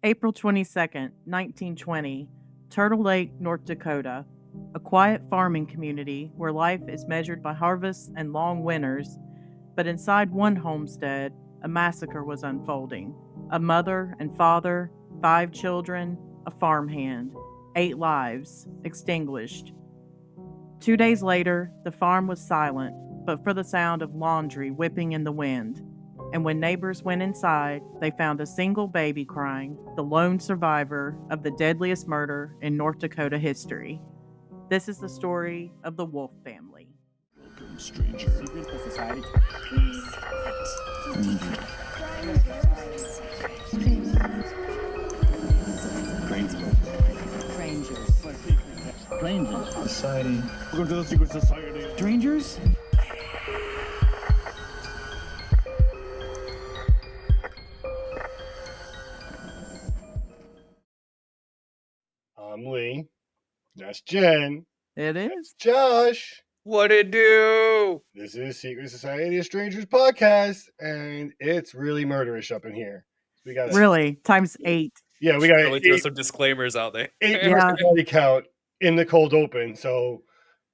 April 22nd, 1920, Turtle Lake, North Dakota. A quiet farming community where life is measured by harvests and long winters, but inside one homestead, a massacre was unfolding. A mother and father, 5 children, a farmhand, 8 lives extinguished. 2 days later, the farm was silent, but for the sound of laundry whipping in the wind. And when neighbors went inside, they found a single baby crying, the lone survivor of the deadliest murder in North Dakota history. This is the story of the Wolf family. Welcome, stranger. Secret to society. Strangers. Society. Welcome to the secret society. Strangers? I'm Lee. That's Jen. It is. Josh. What it do? This is Secret Society of Strangers podcast, and it's really murderish up in here. We got Really, times 8. Yeah, we got Really throw some disclaimers out there. 8 Yeah. personality count in the cold open. So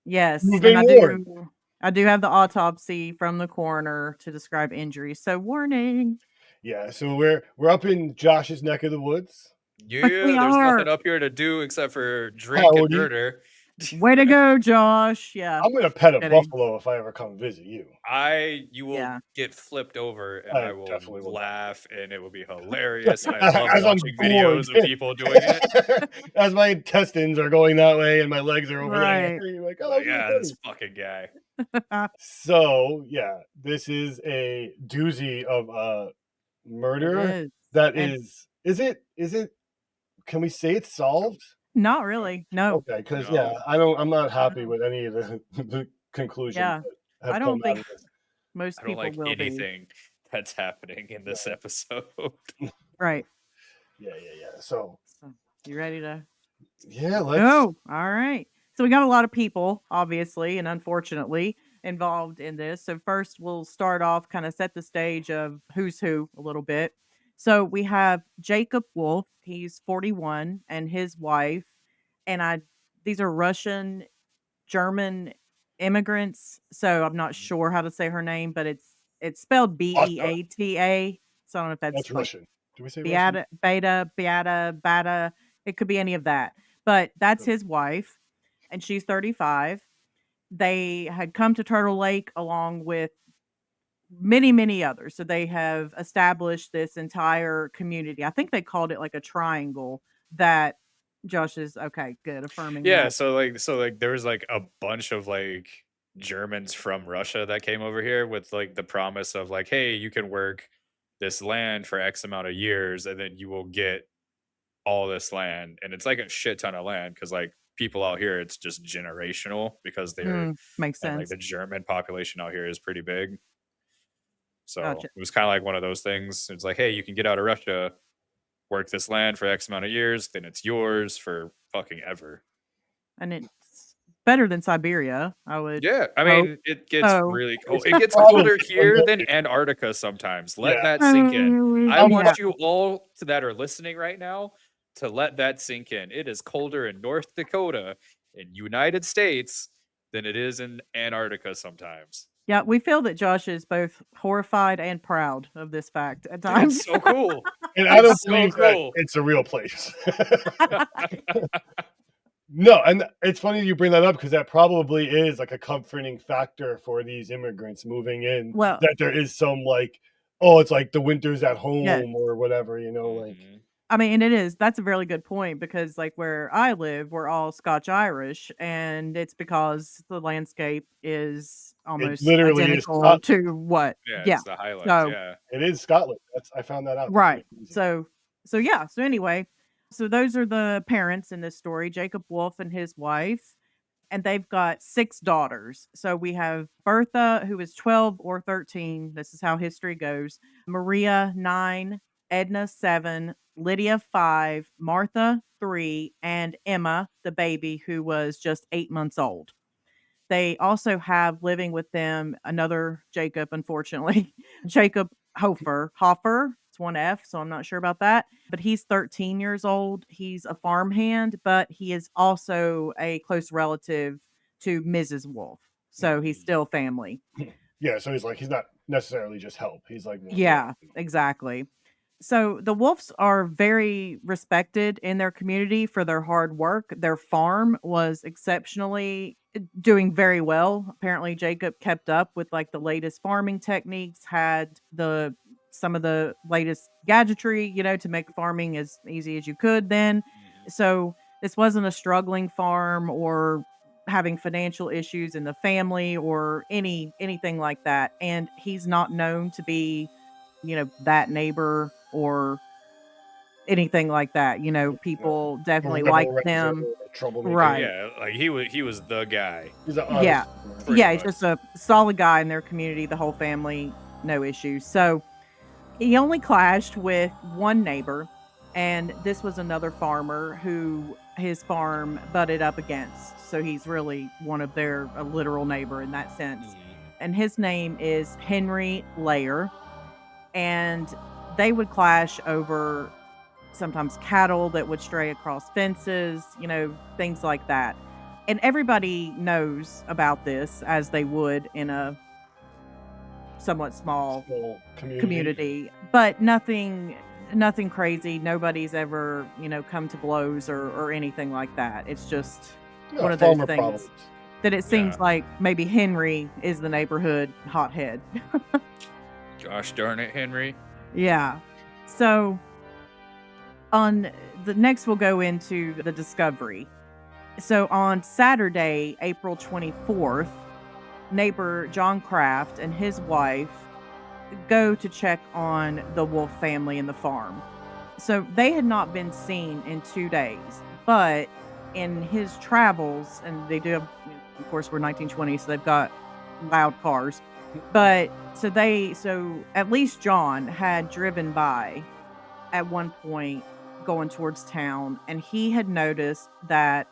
Yes, You've and been I do have the autopsy from the coroner to describe injuries. So warning. yeah, so we're up in Josh's neck of the woods. Yeah, We there's are. nothing up here to do except for drink and Howdy. murder. Way to go, Josh. Yeah. I'm gonna pet a Kidding. buffalo if I ever come visit you. You will Yeah. get flipped over and I I will definitely will. laugh and it will be hilarious. And I love As I'm watching videos bored. of people doing it. As my intestines are going that way and my legs are over Right. there. You're like, oh, Like, yeah, this fucking guy. So yeah, this is a doozy of a murder. It is. That And- is it? Can we say it's solved? Not really. No. Okay, because No. I'm not happy with any of the conclusions. Yeah, that have I don't come think out of this. most I don't people like will be. anything that's happening in this episode. Right. Yeah. So So, you ready to yeah, let's. go? All right. So we got a lot of people, obviously, and unfortunately, involved in this. So first, we'll start off, kind of set the stage of who's who a little bit. So we have Jacob Wolf. He's 41, and his wife, and these are Russian German immigrants. So I'm not sure how to say her name, but it's spelled Beata. So I don't know if That's that's like Russian. Do we say Russian? Beata. It could be any of that. But that's his wife, and she's 35. They had come to Turtle Lake along with many, many others. So they have established this entire community. I think they called it like a triangle that Josh is okay, good, affirming Yeah, that. so there was like a bunch of like Germans from Russia that came over here with like the promise of like, hey, you can work this land for X amount of years and then you will get all this land. And it's like a shit ton of land because like people out here, it's just generational because they're Makes and like sense. the German population out here is pretty big. So Gotcha. it was kind of like one of those things. It's like, hey, you can get out of Russia, work this land for X amount of years, then it's yours for fucking ever. And it's better than Siberia, I would. Yeah, I hope. mean, it gets So- really cold. It's It gets probably colder here like- than Antarctica sometimes. Let Yeah. that sink in. I Yeah. want you all that are listening right now to let that sink in. It is colder in North Dakota in United States than it is in Antarctica sometimes. Yeah, we feel that Josh is both horrified and proud of this fact at Dude, times. it's so cool. And I don't It's so believe that cool. it's a real place. No, and it's funny you bring that up because that probably is like a comforting factor for these immigrants moving in. Well- that there is some like, oh, it's like the winter's at home Yeah. or whatever, like. Mhm. I mean, and it is. That's a really good point because, like, where I live, we're all Scotch Irish, and it's because the landscape is almost literally is identical Scotland. to what. Yeah, Yeah. it's the highlights. So- Yeah. It is Scotland. I found that out. Right. That's crazy. So yeah. So anyway, so those are the parents in this story: Jacob Wolf and his wife, and they've got 6 daughters. So we have Bertha, who is 12 or 13. This is how history goes. Maria, 9. Edna, 7. Lydia, 5. Martha, 3. And Emma, the baby, who was just 8 months old. They also have living with them another Jacob, unfortunately, Jacob Hofer, It's one F, so I'm not sure about that. But he's 13 years old. He's a farmhand, but he is also a close relative to Mrs. Wolf. So he's Mm. still family. Yeah, so he's not necessarily just help. He's like more Yeah, family. exactly. So the Wolves are very respected in their community for their hard work. Their farm was exceptionally doing very well. Apparently Jacob kept up with like the latest farming techniques, had the some of the latest gadgetry, to make farming as easy as you could then. Mhm. So this wasn't a struggling farm or having financial issues in the family or anything like that. And he's not known to be that neighbor or anything like that. He's not People a definitely rebel liked rouser him. or a troublemaker. Right. Yeah, like he was the guy, He's an Yeah. honest man. pretty Yeah, he's much. just a solid guy in their community, the whole family, no issues. So, he only clashed with one neighbor, and this was another farmer who his farm butted up against. So, he's really one of their a literal neighbor in that sense. Mhm. And his name is Henry Layer, and they would clash over sometimes cattle that would stray across fences, things like that. And everybody knows about this as they would in a somewhat small Small community. community, but nothing crazy. Nobody's ever, come to blows or anything like that. It's just No, one of those farmer things problems. that it Yeah. seems like maybe Henry is the neighborhood hothead. Gosh darn it, Henry. Yeah. So on the next we'll go into the discovery. So on Saturday, April 24th, neighbor John Kraft and his wife go to check on the Wolf family and the farm. So they had not been seen in 2 days, but in his travels, and they do have, of course, we're 1920, so they've got loud cars. But so at least John had driven by at one point going towards town, and he had noticed that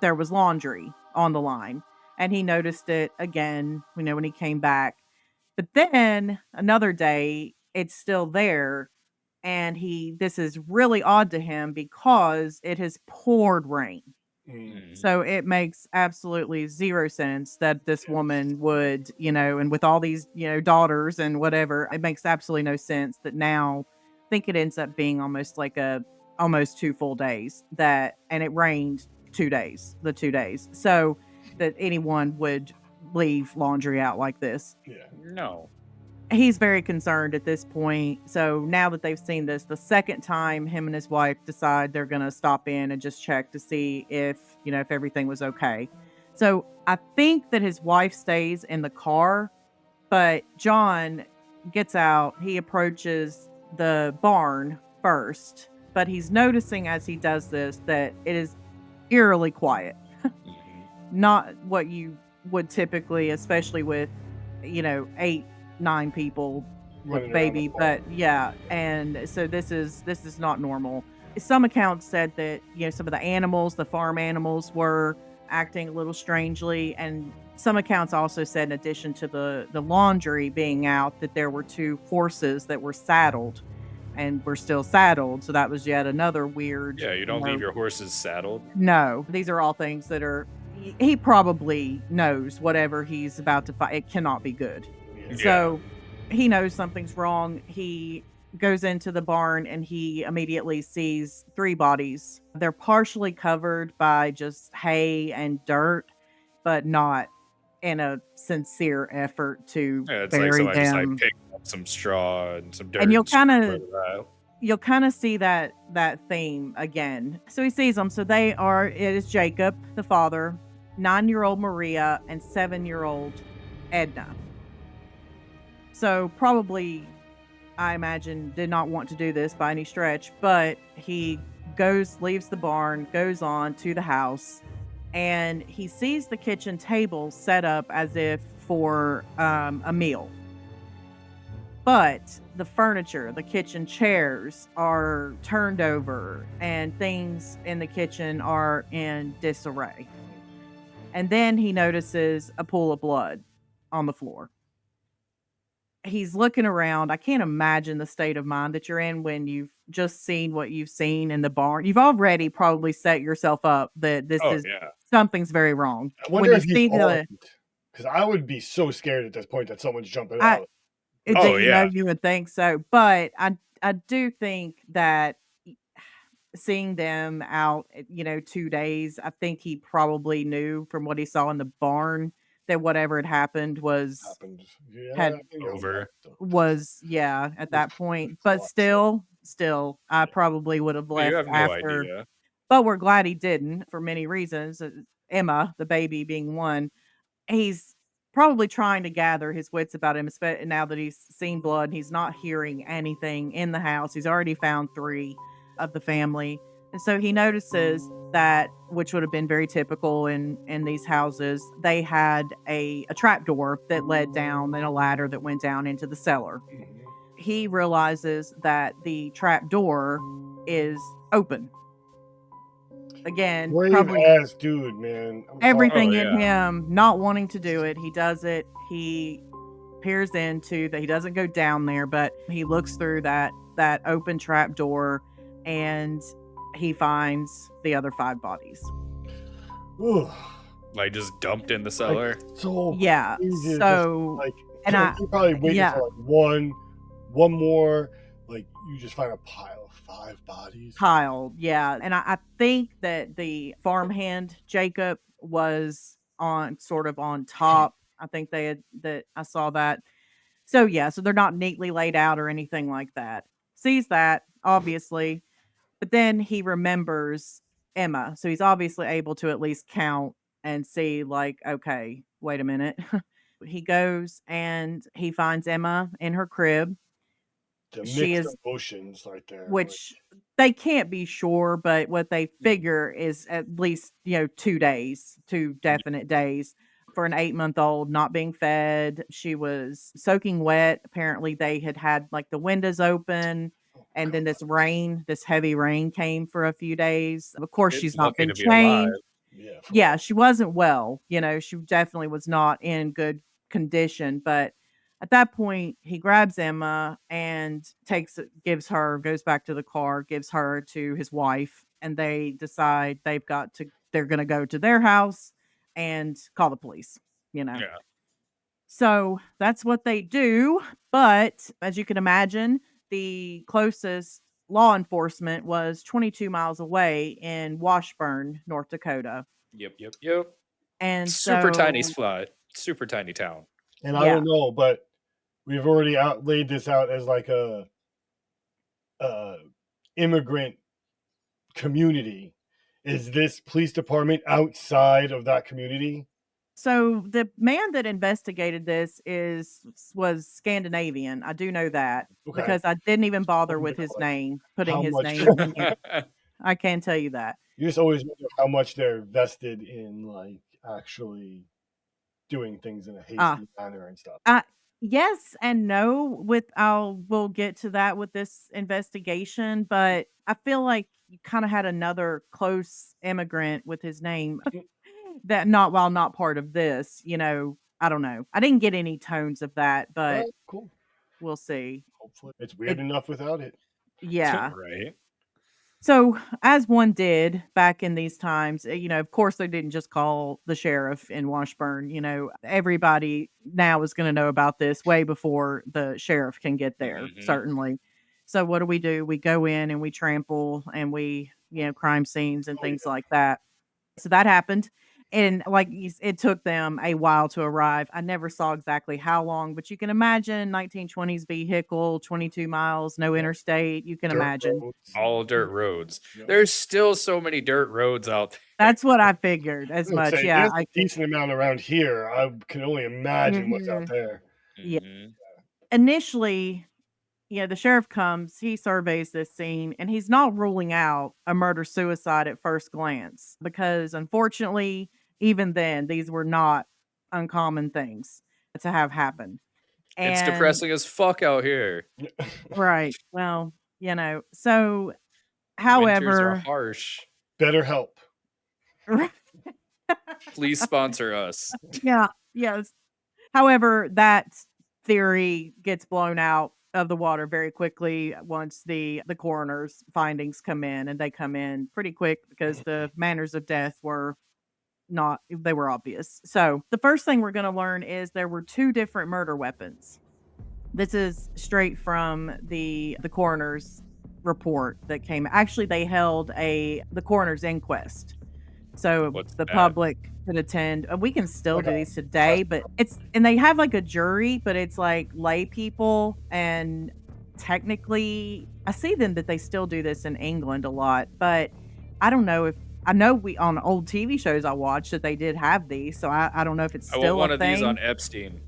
there was laundry on the line, and he noticed it again, when he came back. But then another day, it's still there, and this is really odd to him because it has poured rain. Mm, Mhm. So it makes absolutely 0 sense that this yes. woman would, and with all these, daughters and whatever, it makes absolutely no sense that now I think it ends up being almost like almost 2 full days and it rained 2 days, the 2 days. So that anyone would leave laundry out like this. Yeah. No. He's very concerned at this point. So now that they've seen this the second time, him and his wife decide they're going to stop in and just check to see if everything was okay. So I think that his wife stays in the car, but John gets out. He approaches the barn first, but he's noticing as he does this that it is eerily quiet. Mhm. Not what you would typically, especially with, 8, 9 people with a Running around the baby, farm. but yeah, and so this is not normal. Some accounts said that, some of the animals, the farm animals were acting a little strangely, and some accounts also said in addition to the laundry being out that there were 2 horses that were saddled and were still saddled, so that was yet another weird, Yeah, you don't leave your horses saddled. no, these are all things that are he probably knows whatever he's about to fight. It cannot be good. Yeah. So he knows something's wrong. He goes into the barn and he immediately sees 3 bodies. They're partially covered by just hay and dirt, but not in a sincere effort to Yeah, it's like bury somebody just like them. picked up some straw and some dirt And and spread it out. you'll kind of see that theme again. So he sees them. So it is Jacob, the father, 9-year-old Maria, and 7-year-old Edna. So probably, I imagine, did not want to do this by any stretch, but he leaves the barn, goes on to the house, and he sees the kitchen table set up as if for a meal. But the furniture, the kitchen chairs are turned over and things in the kitchen are in disarray. And then he notices a pool of blood on the floor. he's looking around. I can't imagine the state of mind that you're in when you've just seen what you've seen in the barn. You've already probably set yourself up that this Oh is yeah. something's very wrong. I When wonder you if he's see armed, because I would be so scared at this point that someone's jumping I out. Oh that yeah. you would think so, but I do think that seeing them out, 2 days, I think he probably knew from what he saw in the barn that whatever had happened Happened. Yeah, had you know, Over. still. was yeah, at that point, It's a but lot to say. still, I probably would have You left have no after, idea. but we're glad he didn't for many reasons, Emma, the baby being one. He's probably trying to gather his wits about him, now that he's seen blood and he's not hearing anything in the house. He's already found 3 of the family, and so he notices that, which would have been very typical in these houses, they had a trap door that led down and a ladder that went down into the cellar. Mhm. He realizes that the trap door is open. Again, Brave probably ass dude, man. I'm sorry. Oh everything in yeah. him not wanting to do it, he does it. He peers into that. He doesn't go down there, but he looks through that open trap door, and he finds the other 5 bodies. Ugh, Like just dumped in the like cellar. so Yeah. crazy. Just So, like and you're probably waiting yeah, for like one more. Like you just find a pile of 5 bodies. piled. Yeah. And I think that the farmhand Jacob was on sort of on top. I think they had that I saw that. So yeah, so they're not neatly laid out or anything like that. Sees that, obviously, but then he remembers Emma. So he's obviously able to at least count and see, like, okay, wait a minute. He goes and he finds Emma in her crib. The She mixed is, emotions right there. Like, which they can't be sure, but what they figure is at least, 2 days, 2 definite days for an 8-month-old not being fed. She was soaking wet. Apparently, they had like the windows open, oh and god, then this heavy rain came for a few days. Of course, Kid's she's not lucky been to be alive. changed. yeah, for Yeah, real. she wasn't well, she definitely was not in good condition, but at that point, he grabs Emma and goes back to the car, gives her to his wife, and they decide they're gonna go to their house and call the police, you know. Yeah. So that's what they do. But as you can imagine, the closest law enforcement was 22 miles away in Washburn, North Dakota. Yep. And Super tiny so, spot. Super tiny town. And I yeah. don't know, but we've already laid this out as like a immigrant community. Is this police department outside of that community? So the man that investigated this was Scandinavian. I do know that Okay. because I didn't even bother with Wonder, his like, name, putting how his much name in here. I can tell you that. you just always wonder how much they're vested in like actually doing things in a Ah, hasty manner and stuff. uh, yes and no. We'll get to that with this investigation, but I feel like you kind of had another close immigrant with his name that not while not part of this. I don't know. I didn't get any tones of that, All but right, cool. we'll see. Hopefully, it's weird It, enough without it. yeah. Right. So, as one did back in these times, of course, they didn't just call the sheriff in Washburn. Everybody now is going to know about this way before the sheriff can get there, Mhm. certainly. So, what do? We go in and we trample and crime scenes and Oh things yeah, like that. So that happened. And like it took them a while to arrive. I never saw exactly how long, but you can imagine 1920s vehicle, 22 miles, no yeah. interstate. You can Dirt imagine. roads. All dirt roads. Yeah. There's still so many dirt roads out there. That's what I figured as I would much. say Yeah, there's a I can. decent amount around here. I can only imagine what's out Mhm. there. Yeah. Mhm. Initially, the sheriff comes, he surveys this scene, and he's not ruling out a murder suicide at first glance because unfortunately, even then, these were not uncommon things to have happen. It's And depressing as fuck out here. right. Well, so Winters are however, harsh. Better help. Please sponsor us. yeah, yes. However, that theory gets blown out of the water very quickly once the coroner's findings come in, and they come in pretty quick because the manners of death were not they were obvious. So, the first thing we're gonna learn is there were 2 different murder weapons. This is straight from the coroner's report that came actually, they held the coroner's inquest. So What's the that? public could attend. We can still Like do a these today, but and they have like a jury, but it's like lay people. And technically, I see them that they still do this in England a lot, but I don't know if I know we on old TV shows I watched that they did have these, so I don't know if it's I want still a one of these on thing. Epstein.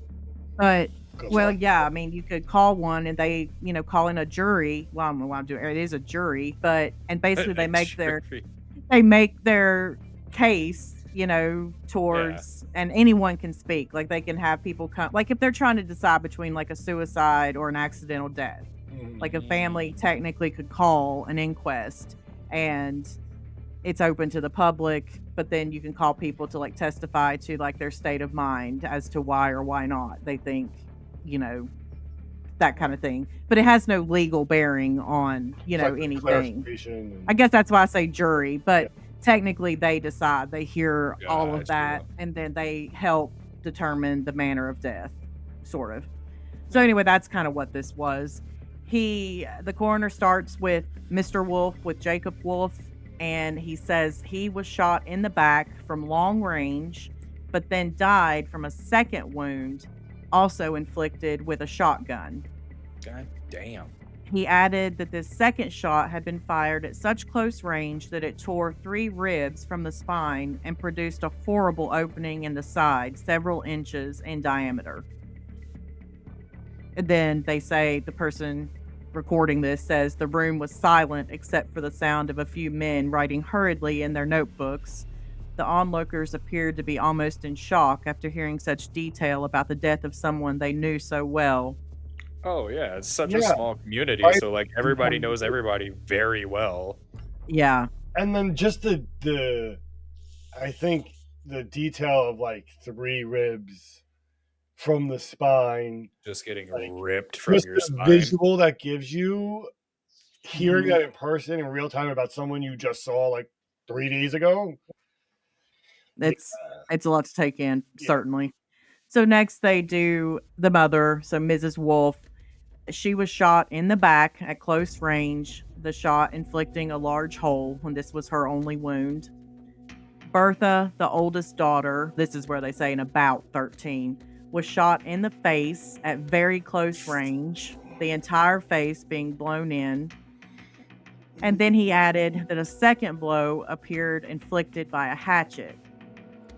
But Good well, luck. yeah, I mean, you could call one and they, call in a jury. Well, I don't know why I'm doing it is a jury, but and basically Jury. they make their case, Yeah. towards and anyone can speak. Like they can have people come like if they're trying to decide between like a suicide or an accidental death. Like a family technically could call an inquest and it's open to the public, but then you can call people to like testify to like their state of mind as to why or why not they think, you know, that kind of thing. But it has no legal bearing on, It's like anything. clarification. I guess that's why I say jury, but technically they decide, they hear all of that, Gotcha. and then they help determine the manner of death, sort of. So anyway, that's kind of what this was. The coroner starts with Mr. Wolf, with Jacob Wolf, and he says he was shot in the back from long range, but then died from a second wound, also inflicted with a shotgun. God damn. He added that this second shot had been fired at such close range that it tore 3 ribs from the spine and produced a horrible opening in the side, several inches in diameter. And then they say the person recording this says the room was silent except for the sound of a few men writing hurriedly in their notebooks. The onlookers appeared to be almost in shock after hearing such detail about the death of someone they knew so well. Oh yeah, it's such a Yeah, small community, right. so like everybody knows everybody very well. Yeah. And then just the I think the detail of like 3 ribs from the spine, Just getting like ripped from just your the spine. visual that gives you hearing Mhm. that in person in real time about someone you just saw like 3 days ago. Yeah. It's a lot to take in, Yeah. certainly. So next they do the mother, so Mrs. Wolf. She was shot in the back at close range, the shot inflicting a large hole when this was her only wound. Bertha, the oldest daughter, this is where they say in about 13, was shot in the face at very close range, the entire face being blown in. And then he added that a second blow appeared inflicted by a hatchet.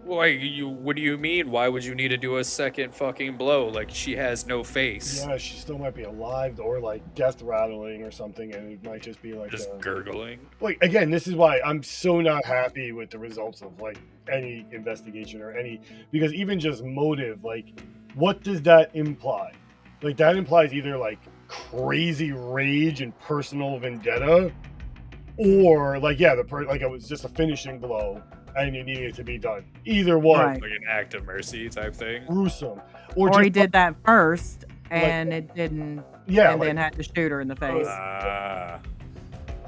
Like what do you mean? Why would you need to do a second fucking blow? Like she has no face. Yeah, she still might be alive or like death rattling or something, and it might just be like Just gurgling. like again, this is why I'm so not happy with the results of like any investigation or any, because even just motive, like what does that imply? Like that implies either like crazy rage and personal vendetta, or like like it was just a finishing blow and it needed to be done. Either one, Right. Like an act of mercy type thing. gruesome, Or just he did that first like and it didn't, yeah, and like then had to shoot her in the face. Ah.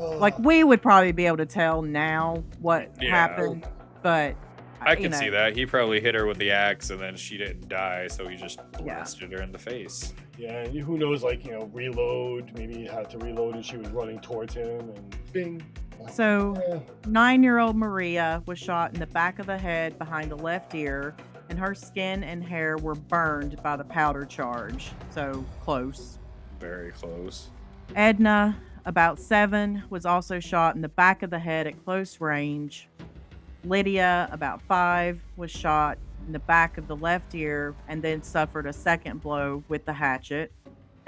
Like we would probably be able to tell now what Yeah. happened, but I can see that. He probably hit her with the axe and then she didn't die, so he just Yeah. blasted her in the face. yeah, and who knows, like, reload. Maybe he had to reload and she was running towards him and bing. So Eh, 9-year-old Maria was shot in the back of the head behind the left ear, and her skin and hair were burned by the powder charge. So close. Very close. Edna, about 7, was also shot in the back of the head at close range. Lydia, about 5, was shot in the back of the left ear and then suffered a second blow with the hatchet.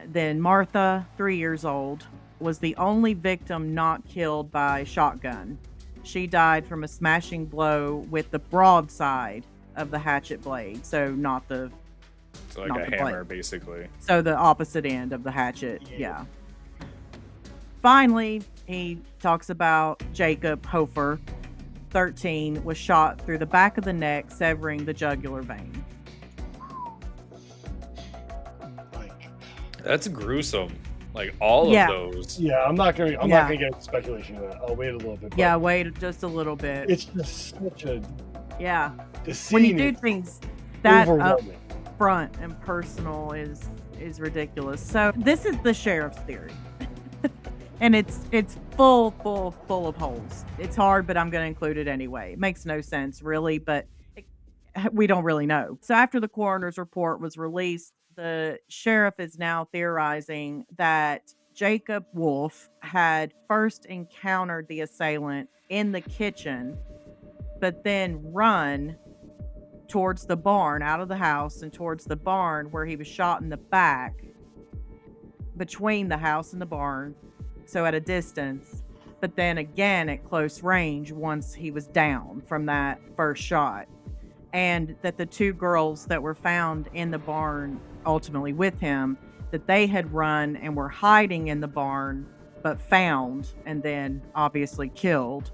Then Martha, 3 years old, was the only victim not killed by shotgun. She died from a smashing blow with the broadside of the hatchet blade, so not the So like Not a the hammer, blade. basically. so the opposite end of the hatchet. Yeah. Yeah. Finally, he talks about Jacob Hofer, 13, was shot through the back of the neck, severing the jugular vein. That's gruesome. Like all of Yeah. those. Yeah, I'm not gonna Yeah. get into speculation on that. I'll wait a little bit. But Yeah, wait just a little bit. it's just such a Yeah. the When you scene do is things that overwhelming. upfront and personal is ridiculous. So this is the sheriff's theory. And it's full of holes. It's hard, but I'm going to include it anyway. It makes no sense really, but we don't really know. So after the coroner's report was released, the sheriff is now theorizing that Jacob Wolf had first encountered the assailant in the kitchen, but then run towards the barn, out of the house and towards the barn, where he was shot in the back between the house and the barn, so at a distance, but then again at close range once he was down from that first shot. And that the two girls that were found in the barn ultimately with him, that they had run and were hiding in the barn, but found and then obviously killed.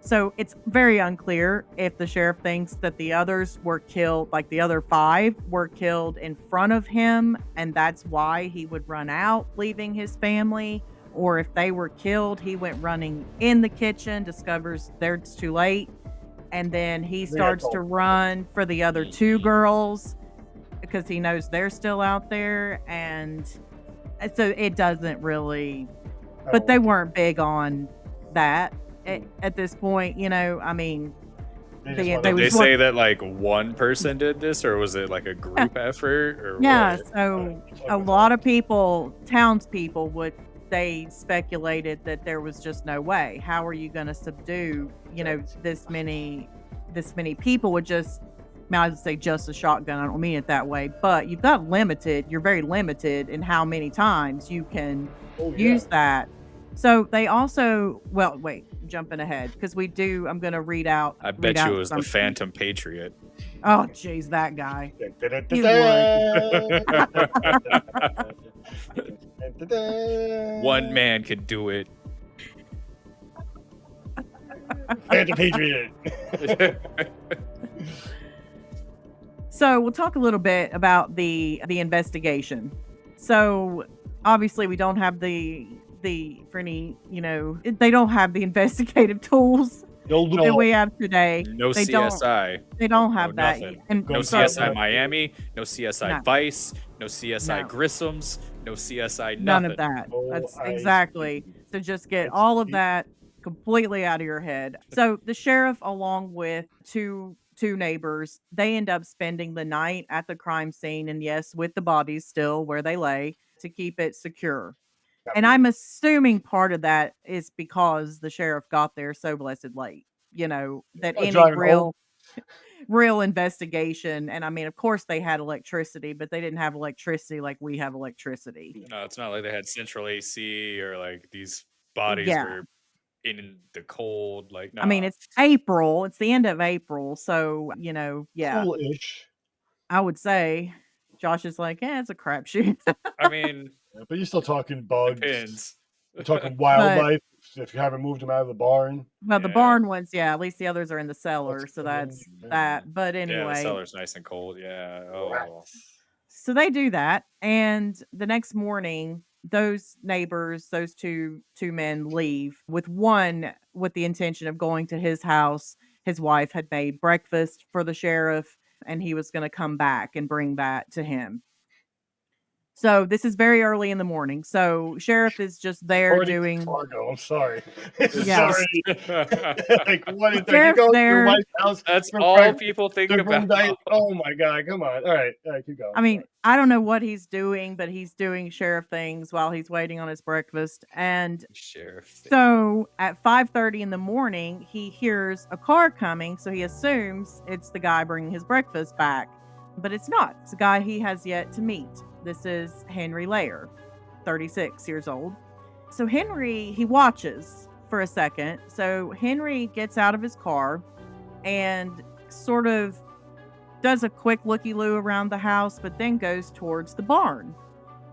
So it's very unclear if the sheriff thinks that the others were killed, like the other 5 were killed in front of him, and that's why he would run out, leaving his family, or if they were killed, he went running in the kitchen, discovers it's too late, and then he starts to run for the other 2 girls because he knows they're still out there, and so it doesn't really, but they weren't big on that at this point, you know. I mean, Did they say that like one person did this, or was it like a group effort, or yeah, what? so a lot of people, townspeople, they speculated that there was just no way. How are you going to subdue, you know, this many people with just, I would say just a shotgun. I don't mean it that way, but you've got you're very limited in how many times you can use that. So they also, well, wait, jumping ahead, because I'm going to read out. I bet you it was the Phantom Patriot. Oh, jeez, that guy. One man could do it. Phantom Patriot. So we'll talk a little bit about the investigation. So obviously we don't have for any, you know, they don't have the investigative tools that we have today. No they CSI. They don't have that. Nothing. And no CSI Miami. No CSI No. Vice. No CSI No. Grissom's. No CSI nothing. None of that. That's exactly. So just get all of that completely out of your head. So the sheriff, along with two neighbors, they end up spending the night at the crime scene, and yes, with the bodies still where they lay, to keep it secure. And I'm assuming part of that is because the sheriff got there so blessed late, you know, that any real investigation. And I mean, of course they had electricity, but they didn't have electricity like we have electricity. No, it's not like they had central AC or like these bodies were in the cold. Like, no. I mean, it's April. It's the end of April. So, you know, yeah. Cool-ish. I would say. Josh is like, it's a crapshoot. I mean, but you're still talking bugs. Depends. You're talking wildlife. If you haven't moved them out of the barn. Well, the barn ones, yeah. At least the others are in the cellar, so that's that. But anyway, yeah, the cellar's nice and cold. Yeah. Oh. So they do that, and the next morning, those neighbors, those two men, leave with one with the intention of going to his house. His wife had made breakfast for the sheriff, and he was going to come back and bring that to him. So this is very early in the morning. So sheriff is just there doing. Fargo. I'm sorry. Yeah. Sorry. Like what is there? You go to your wife's house. That's all people think about. Oh my god! Come on. All right, keep going. I mean, I don't know what he's doing, but he's doing sheriff things while he's waiting on his breakfast. And so at 5:30 in the morning, he hears a car coming. So he assumes it's the guy bringing his breakfast back, but it's not. It's a guy he has yet to meet. This is Henry Lair, 36 years old. So Henry, he watches for a second. So Henry gets out of his car and sort of does a quick looky-loo around the house, but then goes towards the barn.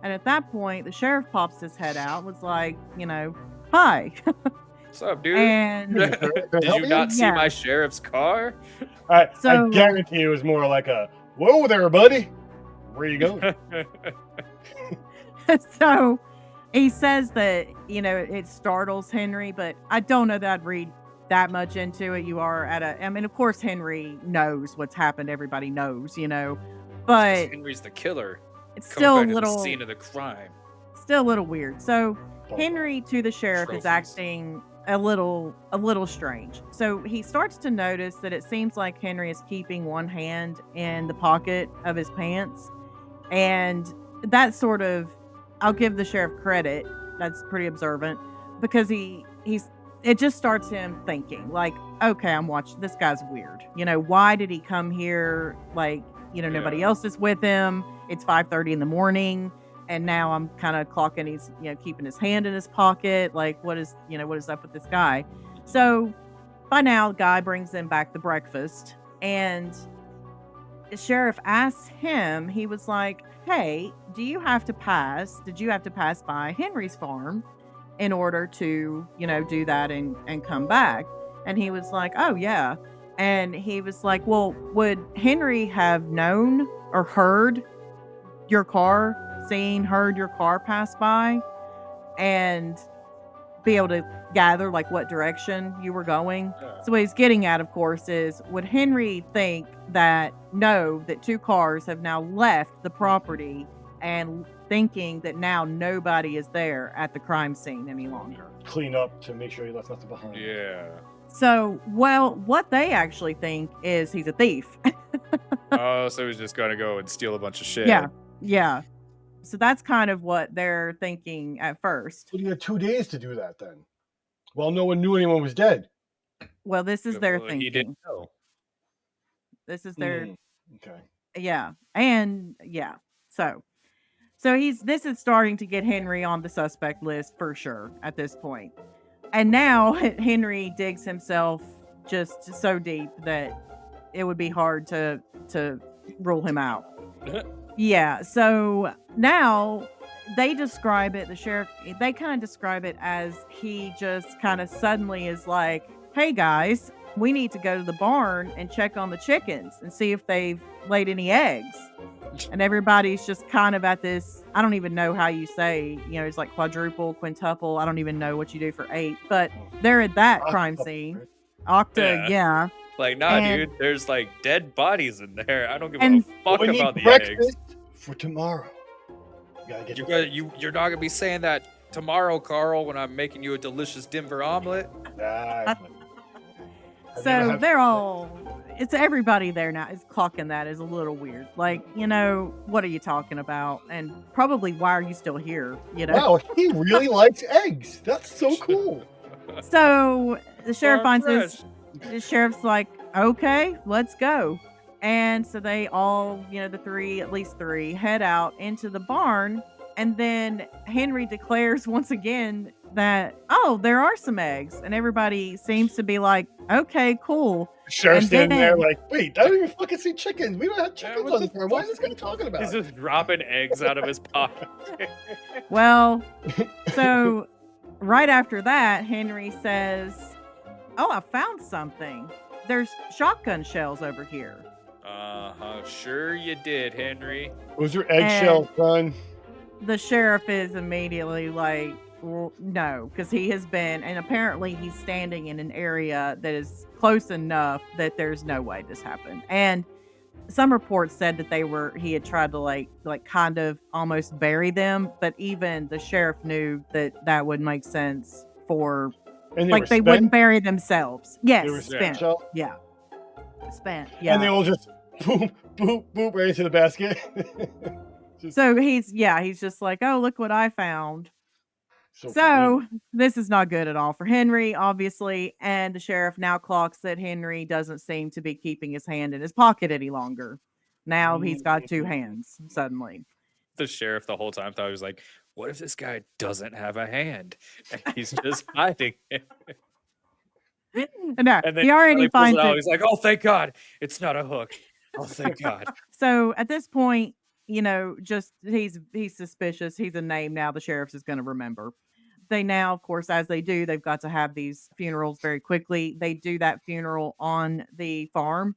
And at that point, the sheriff pops his head out, was like, you know, hi. What's up, dude? And did you not see my sheriff's car? I guarantee it was more like a, whoa there, buddy. Where you going? So he says that, it startles Henry, but I don't know that I'd read that much into it. You are I mean, of course, Henry knows what's happened. Everybody knows, It's because but Henry's the killer it's coming still a back to the little, scene of the crime. weird. So Henry to the sheriff is Trophies. acting a little strange. So he starts to notice that it seems like Henry is keeping one hand in the pocket of his pants, and that sort of, I'll give the sheriff credit. That's pretty observant because he's it just starts him thinking like, okay, I'm watching this guy's weird. Why did he come here? Like, nobody Yeah. else is with him. It's 5:30 in the morning. And now I'm kind of clocking he's, keeping his hand in his pocket. Like, what is up with this guy? So by now, the guy brings them back the breakfast, and the sheriff asks him, he was like, "Hey, did you have to pass by Henry's farm in order to, do that and come back?" And he was like, "Oh, yeah." And he was like, "Well, would Henry have known or heard your car pass by and be able to gather like what direction you were going?" Yeah. So what he's getting at, of course, is would Henry know that two cars have now left the property and thinking that now nobody is there at the crime scene any longer? Clean up to make sure he left nothing behind. Yeah. So, well, what they actually think is he's a thief. Oh, so he's just gonna go and steal a bunch of shit. Yeah. Yeah. So that's kind of what they're thinking at first. But he had 2 days to do that then. Well, no one knew anyone was dead. Well, this is their Well, he didn't thinking. know. This is their, Okay. yeah. And yeah. So this is starting to get Henry on the suspect list for sure at this point. And now Henry digs himself just so deep that it would be hard to rule him out. Yeah. So now the sheriff, they kind of describe it as he just kind of suddenly is like, "Hey guys, we need to go to the barn and check on the chickens and see if they've laid any eggs." And everybody's just kind of at this, I don't even know how you say, it's like quadruple, quintuple. I don't even know what you do for 8, but they're at that crime scene. Octa, Yeah. yeah. Like, nah, And- dude, there's like dead bodies in there. I don't give And- a fuck we need about the breakfast eggs. for tomorrow. You gotta get You're not gonna be saying that tomorrow, Carl, when I'm making you a delicious Denver omelet. So they're all, it's everybody there now is clocking that is a little weird. Like, what are you talking about? And probably why are you still here? Wow, he really likes eggs. That's so cool. So the sheriff Farm finds fresh. the sheriff's like, "Okay, let's go." And so they all, at least three, head out into the barn. And then Henry declares once again that, "Oh, there are some eggs." And everybody seems to be like, "Okay, cool." Sheriff's And standing there then- like, wait, I don't even fucking see chickens. We don't have chickens what on the the farm. What is fuck? this guy talking about? He's just dropping eggs out of his pocket. Well, so right after that, Henry says, "Oh, I found something. There's shotgun shells over here." Sure you did, Henry. Those are eggshells, son. The sheriff is immediately like, "Well, no," because he has been, and apparently he's standing in an area that is close enough that there's no way this happened. And some reports said that he had tried to like kind of almost bury them, but even the sheriff knew that would make sense for, And like, they wouldn't bury themselves. Yes, They were spent. shell. Yeah, spent. Yeah. And they all just boom, boop, boop, right into the basket. So he's just like, "Oh, look what I found." So convenient. this is not good at all for Henry, obviously. And the sheriff now clocks that Henry doesn't seem to be keeping his hand in his pocket any longer. Now he's got two hands suddenly. The sheriff the whole time thought he was like, what if this guy doesn't have a hand? And he's just hiding it. No, And then he already pulls finds it out. it. He's like, oh, thank God. It's not a hook. Oh, thank God. So at this point, just he's suspicious. He's a name now the sheriff is going to remember. They now, of course, as they do, they've got to have these funerals very quickly. They do that funeral on the farm,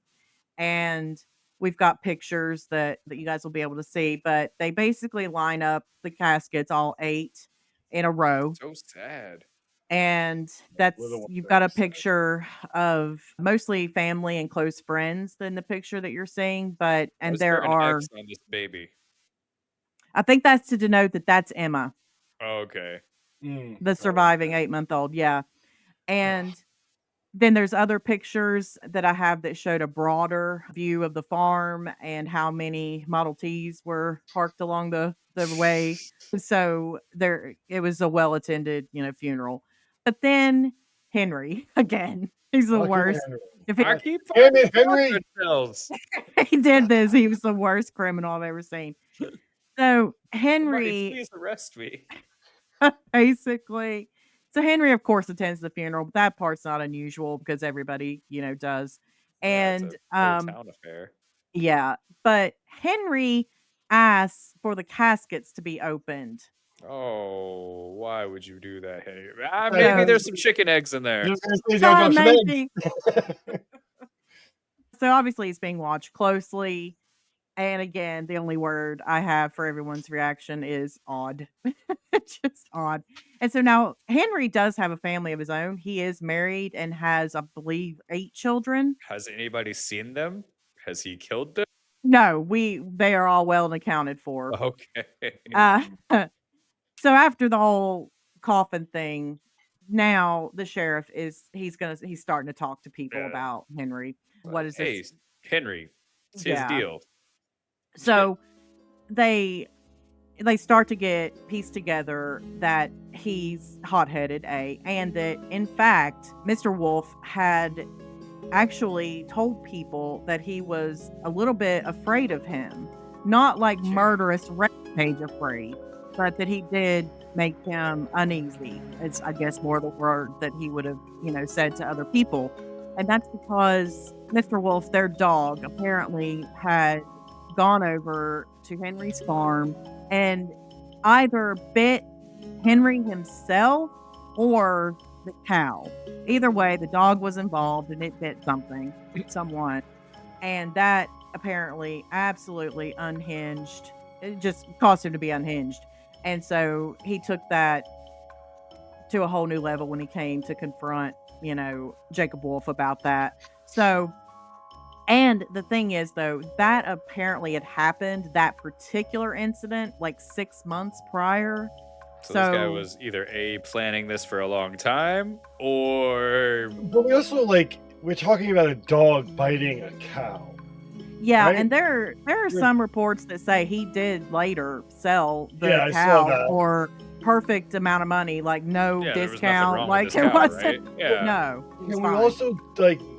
and we've got pictures that you guys will be able to see, but they basically line up the caskets, all 8 in a row, So sad. and Little that's ones you've got are a sad. picture of mostly family and close friends in the picture that you're seeing, but and Was there there an are X on this baby? I think that's to denote that that's Emma, Okay. the Oh, surviving 8-month-old, yeah, ugh. and then there's other pictures that I have that showed a broader view of the farm and how many Model Ts were parked along the way. So there it was a well-attended, funeral. But then Henry, again, he's the Fucking worst. Henry. If I God keep damn finding it, Henry. shotgun he did this, he was the worst criminal I've ever seen. So Somebody Henry please arrest me. basically so Henry, of course, attends the funeral, but that part's not unusual because everybody, does. Yeah, it's And, a whole town affair. yeah, but Henry asks for the caskets to be opened. Oh, why would you do that, Henry? I, Maybe So there's some chicken eggs in there. just gonna say he's gotta not drop some amazing. eggs. So obviously it's being watched closely. And again, the only word I have for everyone's reaction is odd. Just odd. And so now Henry does have a family of his own. He is married and has, I believe, 8 children. Has anybody seen them? Has he killed them? No, they are all well and accounted for. Okay. Uh, so after the whole coffin thing, now the sheriff he's starting to talk to people Yeah. about Henry. What Like, is hey, this? Henry, it's his Yeah. deal. So they they start to get pieced together that he's hot-headed, and that in fact Mr. Wolf had actually told people that he was a little bit afraid of him, not like Yeah. murderous rampage afraid, but that he did make him uneasy. It's, I guess, more the word that he would have, said to other people. And that's because Mr. Wolf, their dog, apparently had gone over to Henry's farm and either bit Henry himself or the cow. Either way, the dog was involved and it bit someone, and that apparently absolutely unhinged. It just caused him to be unhinged. And so he took that to a whole new level when he came to confront, Jacob Wolf about that. So, and the thing is, though, that apparently had happened, that particular incident, like 6 months prior. So this guy So, was either A, planning this for a long time, or But we also we're talking about a dog biting a cow, yeah, right? and there are We're- some reports that say he did later sell the Yeah, I saw cow that. for perfect amount of money, like no yeah, there was nothing discount, wrong with like this it cow, wasn't right? Yeah. no, it was Can we fine. also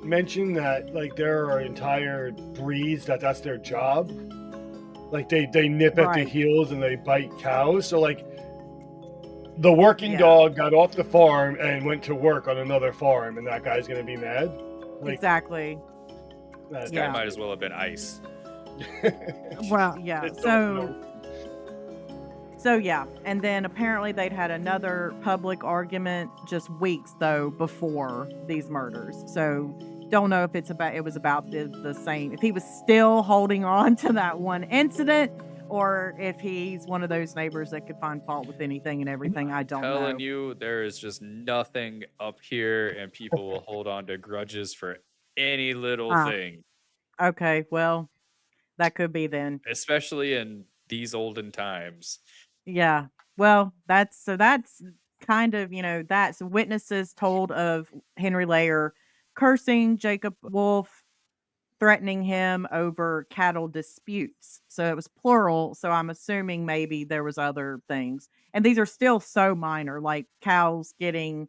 mention that there are entire breeds that's their job? Like they nip at the Right. heels and they bite cows. So the working Yeah, dog got off the farm and went to work on another farm, and that guy's gonna be mad. Like exactly. This that, guy Yeah. might as well have been ice. Well, yeah. It's no- So yeah, and then apparently they'd had another public argument just weeks though before these murders. So don't know if it was about the same, if he was still holding on to that one incident, or if he's one of those neighbors that could find fault with anything and everything. I don't Telling know. you, there is just nothing up here, and people will hold on to grudges for any little Ah, thing, okay, well, that could be then. especially in these olden times. Yeah. Well, that's kind of, that's witnesses told of Henry Layer cursing Jacob Wolf, threatening him over cattle disputes. So it was plural, so I'm assuming maybe there was other things. And these are still so minor, like cows getting,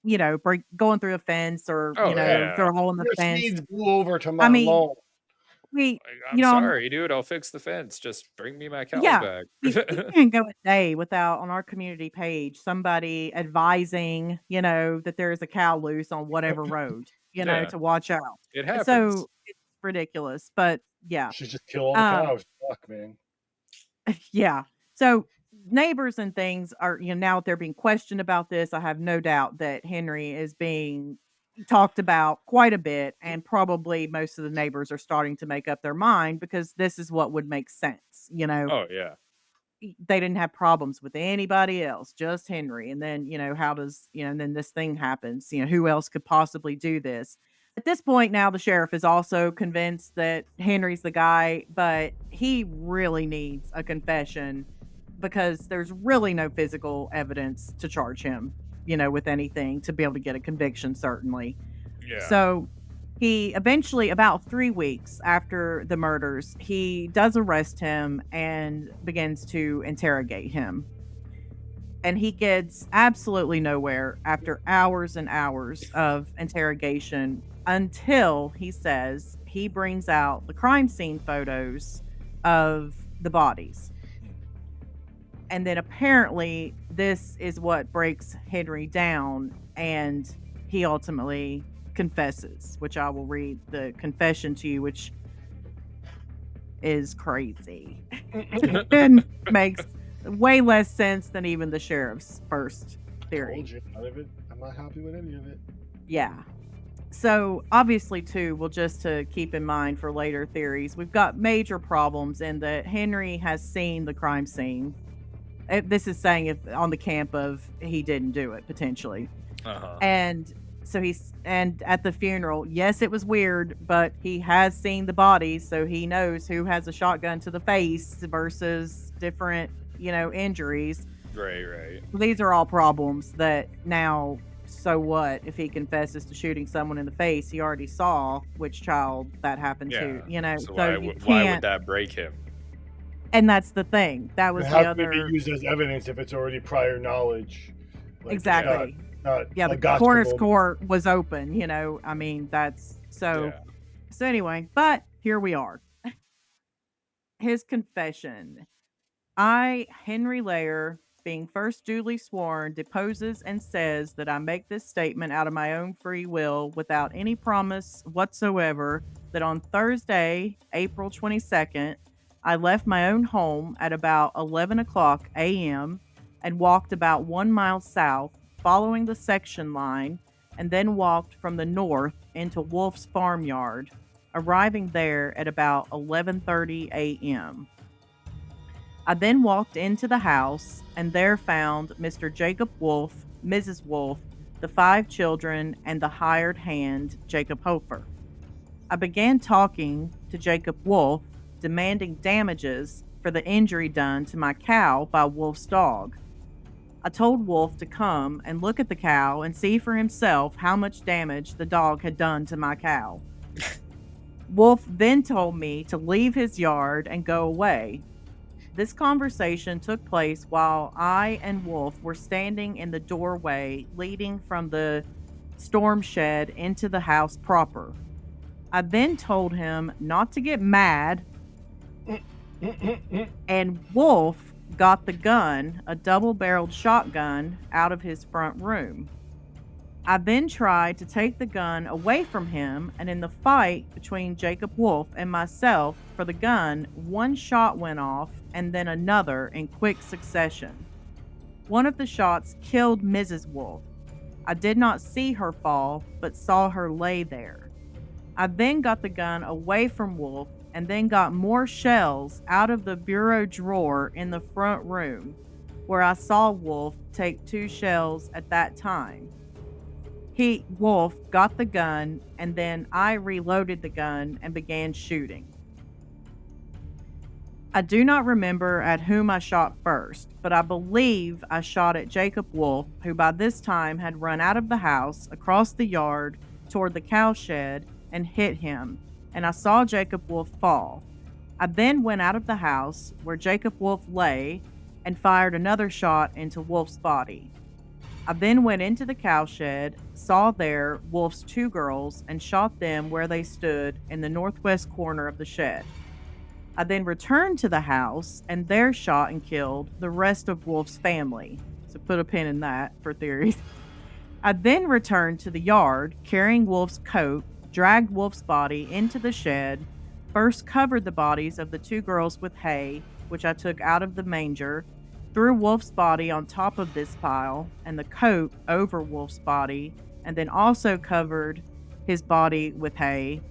going through a fence or, Oh through yeah. a hole in the Your fence. seeds blew over to I my mean, lawn. we, Like, you I'm know, sorry, dude. I'll fix the fence. Just bring me my cows yeah, back. we can't go a day without on our community page somebody advising, that there is a cow loose on whatever road, Yeah, to watch out. it And happens. so it's ridiculous, but yeah. Should just kill all the Um, cows. Fuck, man. yeah. So neighbors and things are, now that they're being questioned about this, I have no doubt that Henry is being, talked about quite a bit, and probably most of the neighbors are starting to make up their mind because this is what would make sense. Oh yeah. They didn't have problems with anybody else, just Henry. And then, how does, and then this thing happens, who else could possibly do this? At this point, now the sheriff is also convinced that Henry's the guy, but he really needs a confession because there's really no physical evidence to charge him, with anything to be able to get a conviction, certainly. Yeah. So he eventually, about 3 weeks after the murders, he does arrest him and begins to interrogate him. And he gets absolutely nowhere after hours and hours of interrogation until he says he brings out the crime scene photos of the bodies. And then apparently, this is what breaks Henry down, and he ultimately confesses, which I will read the confession to you, which is crazy and makes way less sense than even the sheriff's first theory. Told you, none of it. I'm not happy with any of it. Yeah. So obviously, too, well, just to keep in mind for later theories, we've got major problems in that Henry has seen the crime scene. This is saying if on the camp of he didn't do it potentially. Uh-huh. And so and at the funeral, yes, it was weird, but he has seen the bodies, so he knows who has a shotgun to the face versus different, injuries. Right. These are all problems that now, so what if he confesses to shooting someone in the face? He already saw which child that happened to, So so why you why can't. would that break him? And that's the thing. That was How the can it be other. used as evidence if it's already prior knowledge? Like, Exactly. Yeah, the a gotcha coroner's moment. court was open, I mean, that's so. Yeah. So anyway, but here we are. His confession. I, Henry Layer, being first duly sworn, deposes and says that I make this statement out of my own free will without any promise whatsoever that on Thursday, April 22nd, I left my own home at about 11 o'clock a.m. and walked about 1 mile south, following the section line, and then walked from the north into Wolf's farmyard, arriving there at about 11:30 a.m. I then walked into the house and there found Mr. Jacob Wolf, Mrs. Wolf, the 5 children, and the hired hand, Jacob Hofer. I began talking to Jacob Wolf, demanding damages for the injury done to my cow by Wolf's dog. I told Wolf to come and look at the cow and see for himself how much damage the dog had done to my cow. Wolf then told me to leave his yard and go away. This conversation took place while I and Wolf were standing in the doorway leading from the storm shed into the house proper. I then told him not to get mad, and Wolf got the gun, a double-barreled shotgun, out of his front room. I then tried to take the gun away from him, and in the fight between Jacob Wolf and myself for the gun, one shot went off and then another in quick succession. One of the shots killed Mrs. Wolf. I did not see her fall, but saw her lay there. I then got the gun away from Wolf and then got more shells out of the bureau drawer in the front room, where I saw Wolf take 2 shells at that time. Wolf got the gun, and then I reloaded the gun and began shooting. I do not remember at whom I shot first, but I believe I shot at Jacob Wolf, who by this time had run out of the house, across the yard, toward the cow shed, and hit him, and I saw Jacob Wolf fall. I then went out of the house, where Jacob Wolf lay, and fired another shot into Wolf's body. I then went into the cow shed, saw there Wolf's 2 girls, and shot them where they stood in the northwest corner of the shed. I then returned to the house and there shot and killed the rest of Wolf's family. So put a pin in that for theories. I then returned to the yard, carrying Wolf's coat, dragged Wolf's body into the shed, first covered the bodies of the 2 girls with hay, which I took out of the manger, threw Wolf's body on top of this pile and the coat over Wolf's body, and then also covered his body with hay,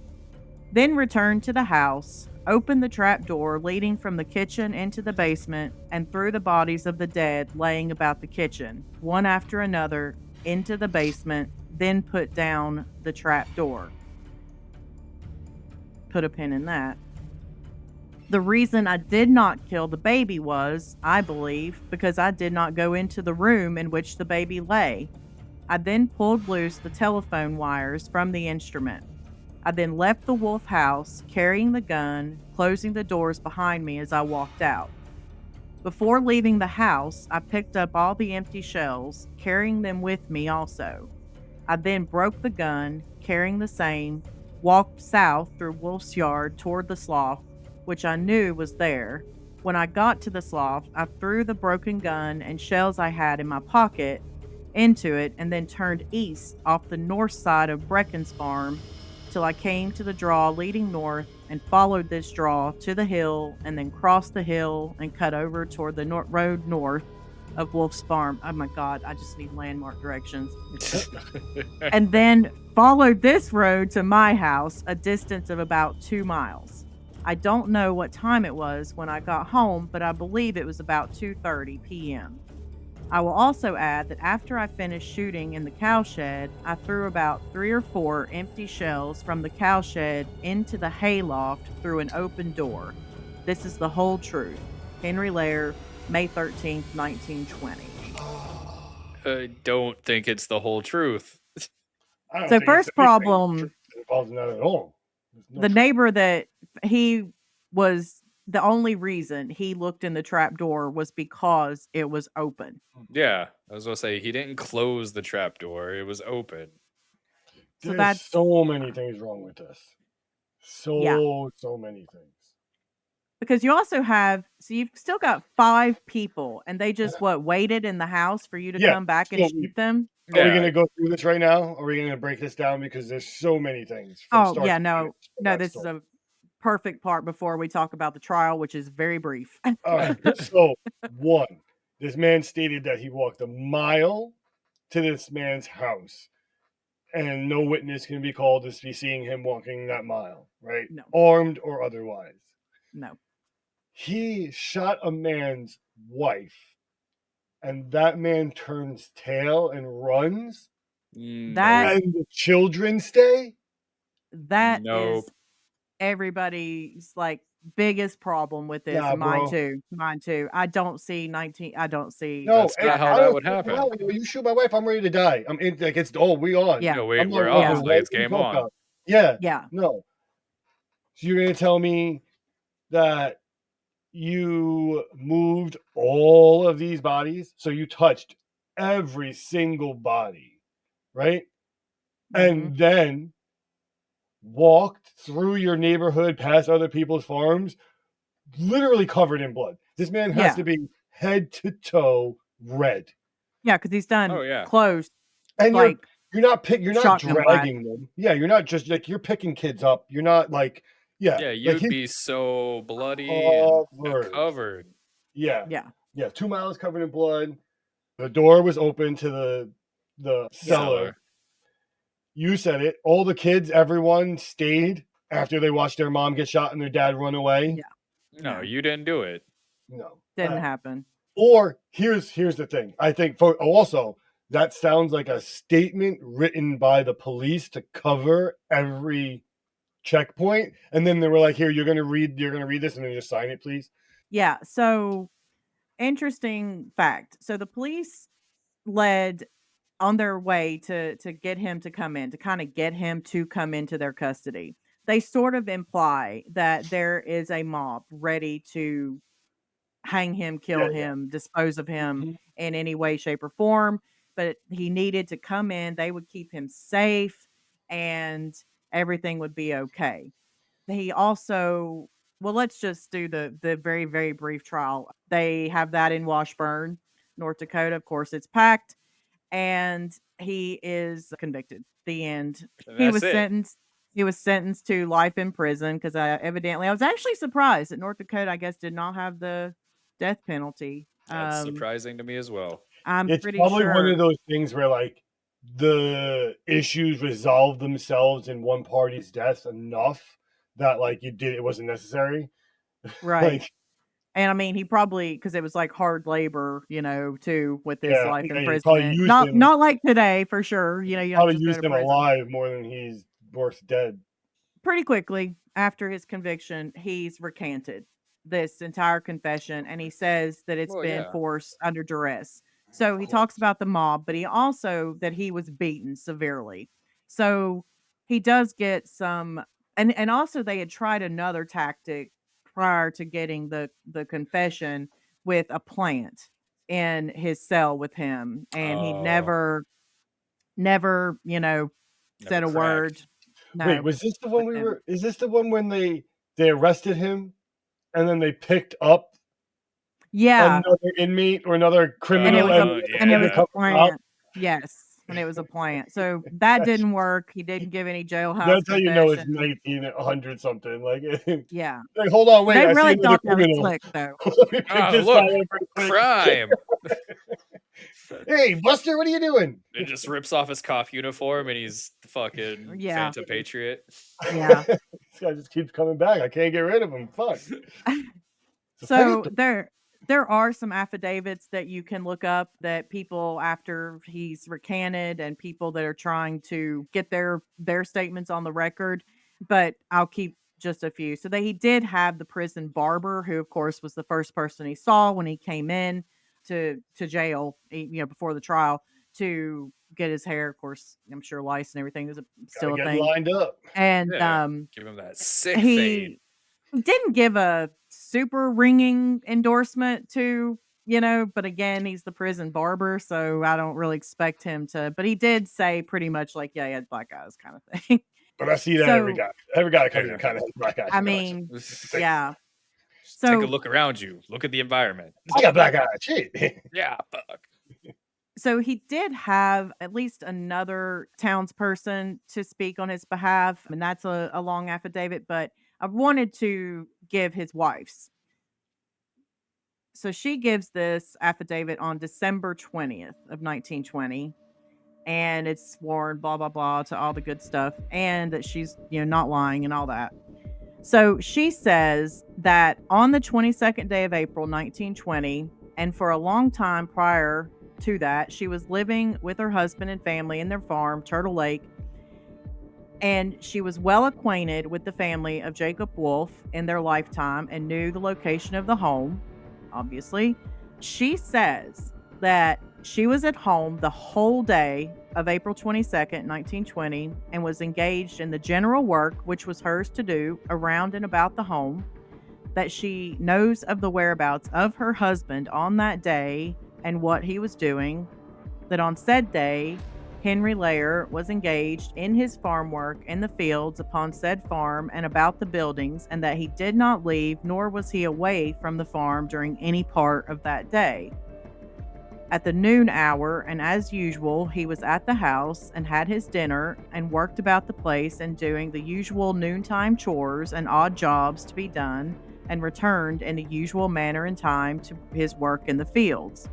then returned to the house, opened the trap door leading from the kitchen into the basement, and threw the bodies of the dead laying about the kitchen, one after another, into the basement, then put down the trap door. Put a pin in that. The reason I did not kill the baby was, I believe, because I did not go into the room in which the baby lay. I then pulled loose the telephone wires from the instrument. I then left the wolf house, carrying the gun, closing the doors behind me as I walked out. Before leaving the house, I picked up all the empty shells, carrying them with me also. I then broke the gun, carrying the same, walked south through Wolf's Yard toward the slough, which I knew was there. When I got to the slough, I threw the broken gun and shells I had in my pocket into it and then turned east off the north side of Brecken's farm till I came to the draw leading north and followed this draw to the hill and then crossed the hill and cut over toward the road north of Wolf's Farm. Oh my God, I just need landmark directions. And then followed this road to my house, a distance of about 2 miles. I don't know what time it was when I got home, but I believe it was about 2:30 p.m. I will also add that after I finished shooting in the cowshed, I threw about 3 or 4 empty shells from the cowshed into the hayloft through an open door. This is the whole truth. Henry Lair, May 13th, 1920. I don't think it's the whole truth. I don't So think it's first anything problem, involved in that at all. There's no the truth. neighbor that he was the only reason he looked in the trap door was because it was open. Yeah, I was gonna say he didn't close the trap door; it was open. So There's that's so many things wrong with this. yeah. So many things. Because you also have so you've still got 5 people and they just waited in the house for you to Yeah. come back and So shoot them? are we Yeah, gonna go through this right now? Or are we gonna break this down because there's so many things from Oh, start yeah, to no. finish for No, that this is story. a perfect part before we talk about the trial, which is very brief. All right. So one, this man stated that he walked a mile to this man's house, and no witness can be called to be seeing him walking that mile, right? No. Armed or otherwise. No. He shot a man's wife, and that man turns tail and runs, That nope, and the children stay. that is nope. everybody's, like, biggest problem with this, Nah, and mine bro. too, mine too. I don't see No, That's it, not how I that don't would think happen. no. You shoot my wife, I'm ready to die. I'm in like it's we on. Yeah, No, I'm not we're yeah, off. walking Like right it's in game on. coca. Yeah, yeah. no. So you're gonna tell me that you moved all of these bodies? So you touched every single body, right? Mhm. And then walked through your neighborhood past other people's farms, literally covered in blood. This man has Yeah. to be head to toe red. Yeah, because he's Oh done yeah, close, And like, you're not shotgun blast. dragging them. Yeah, you're not just like you're picking kids up. You're not like yeah, yeah. like You'd he's be so bloody and covered. covered. Yeah. Yeah. Yeah, 2 miles covered in blood. The door was open to the Yeah. cellar. Cellar. You said it. All the kids, everyone stayed after they watched their mom get shot and their dad run away. Yeah. No, No. you didn't do it. No. Didn't happen. Or here's the thing. I think for also that sounds like a statement written by the police to cover every checkpoint, and then they were like, "Here, you're gonna read this, and then just sign it, please." Yeah, so interesting fact. So the police led on their way to get him to come in, to kinda get him to come into their custody. They sort of imply that there is a mob ready to hang him, Yeah, kill yeah. him, dispose of him Mhm. in any way, shape, or form, but he needed to come in, they would keep him safe, and everything would be okay. He also well, let's just do the very, very brief trial. They have that in Washburn, North Dakota. Of course, it's packed, and he is convicted. The end. And He that's was it. sentenced he was sentenced to life in prison because evidently I was actually surprised that North Dakota, I guess, did not have the death penalty. That's surprising to me as well. I'm It's pretty probably one of sure those things where like the issues resolved themselves in one party's death enough that like it wasn't necessary. Right. Like, And I mean, he probably because it was like hard labor, too, with this yeah, life he probably imprisonment. used Not him not like today for sure. You don't probably just go used to him prison. alive more than he's worth dead. Pretty quickly after his conviction, he's recanted this entire confession and he says that it's Well, been yeah, forced under duress. Of So he talks course. about the mob, but he also that he was beaten severely. So he does get some and also they had tried another tactic prior to getting the confession with a plant in his cell with him and he oh, never, never said a word. cracked. Wait, No, was this the one with we him. were? Is this the one when they arrested him and then they picked up Yeah, another inmate or another and it criminal was a and it was a undercover Yeah. cop? plant. Yes, and it was a plant. So that That's didn't work. He didn't give any jailhouse that's how you know it's confession. 1900 something. Like, Yeah. like hold on, wait, They I see really another thought that was criminal. slick though. Let me pick Ah, this guy look, up real quick. crime. Hey, Buster, what are you doing? It just rips off his cop uniform and he's the fucking Yeah. Phantom Patriot. Yeah. This guy just keeps coming back. I can't get rid of him. Fuck. So there are some affidavits that you can look up that people after he's recanted and people that are trying to get their statements on the record, but I'll keep just a few. So that he did have the prison barber, who of course was the first person he saw when he came in to jail, before the trial to get his hair. Of course, I'm sure lice and everything is Gotta still a get thing, lined up. and Yeah, give him that sick fade. he didn't give a super ringing endorsement to, but again, he's the prison barber, so I don't really expect him to, but he did say pretty much like, yeah, he had black eyes kind of thing. But I see that every So, guy. Every guy that comes Yeah. in kind of has black eyes, I to be honest. mean, Just yeah. Just take a So look around you. Look at the environment. I got black eyes. Shit. Yeah, fuck. so he did have at least another townsperson to speak on his behalf, and that's a long affidavit, but I wanted to give his wife's. So she gives this affidavit on December 20th of 1920 and it's sworn blah blah blah to all the good stuff and that she's not lying and all that. So she says that on the 22nd day of April 1920 and for a long time prior to that she was living with her husband and family in their farm Turtle Lake and she was well acquainted with the family of Jacob Wolf in their lifetime and knew the location of the home, obviously. She says that she was at home the whole day of April 22nd, 1920, and was engaged in the general work which was hers to do around and about the home, that she knows of the whereabouts of her husband on that day and what he was doing, that on said day, Henry Lair was engaged in his farm work in the fields upon said farm and about the buildings, and that he did not leave nor was he away from the farm during any part of that day. At the noon hour, and as usual, he was at the house and had his dinner and worked about the place and doing the usual noontime chores and odd jobs to be done, and returned in the usual manner and time to his work in the fields.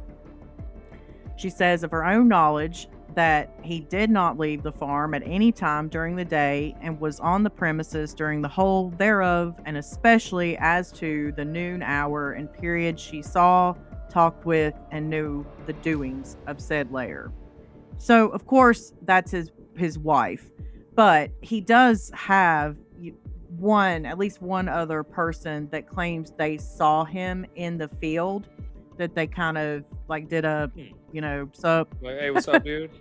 She says of her own knowledge that he did not leave the farm at any time during the day and was on the premises during the whole thereof, and especially as to the noon hour and period she saw, talked with, and knew the doings of said Lair. So, of course, that's his wife, but he does have at least one other person that claims they saw him in the field, that they kind of like did a, Hmm. sup Like, hey, what's up, dude?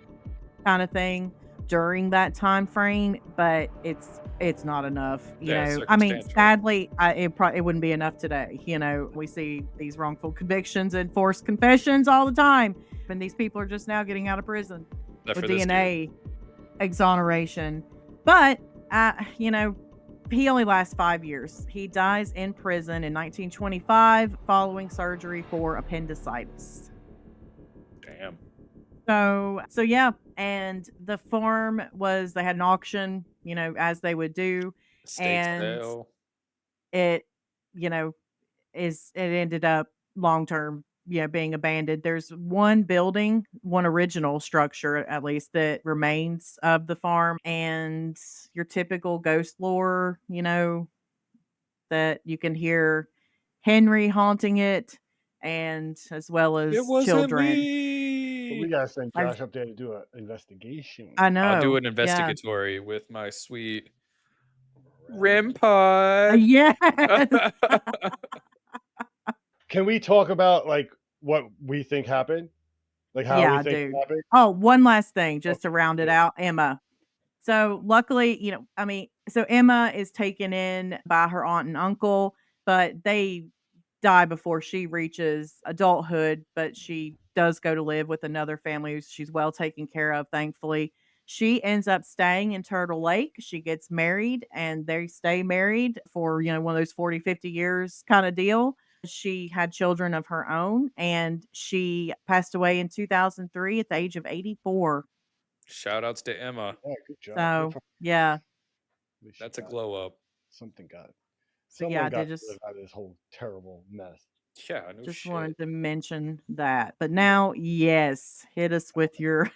kind of thing during that time frame, but it's not enough. Yeah, it's I mean, circumstantial. sadly, it wouldn't be enough today. We see these wrongful convictions and forced confessions all the time, and these people are just now getting out of prison Not with for this dude. DNA exoneration. But he only lasts 5 years. He dies in prison in 1925 following surgery for appendicitis. Damn. So yeah, and the farm they had an auction, as they would do, Estate and sale. it, you know, it ended up long term. being abandoned. There's one building, one original structure at least that remains of the farm, and your typical ghost lore, that you can hear Henry haunting it, and as well It as wasn't children. But we me. gotta send I've Josh up there to do an investigation. I I'll do know. an Yeah. investigatory with my sweet REM Ravel. pod. Yes. Can we talk about like what we think happened? Like how we Yeah, think it dude. happened? Oh, one last thing Okay, just to round it yeah. out, Emma. So luckily, I mean, so Emma is taken in by her aunt and uncle, but they die before she reaches adulthood, but she does go to live with another family who she's well taken care of, thankfully. She ends up staying in Turtle Lake. She gets married and they stay married for, one of those 40, 50 years kind of deal. She had children of her own and she passed away in 2003 at the age of 84. Shout outs to Emma. Yeah, good job. Good So, for yeah. at least she That's a got glow up. something got So, yeah, someone I got did to live just out of this whole terrible mess. Yeah, no Just shit. wanted to mention that. But now, yes, hit us with your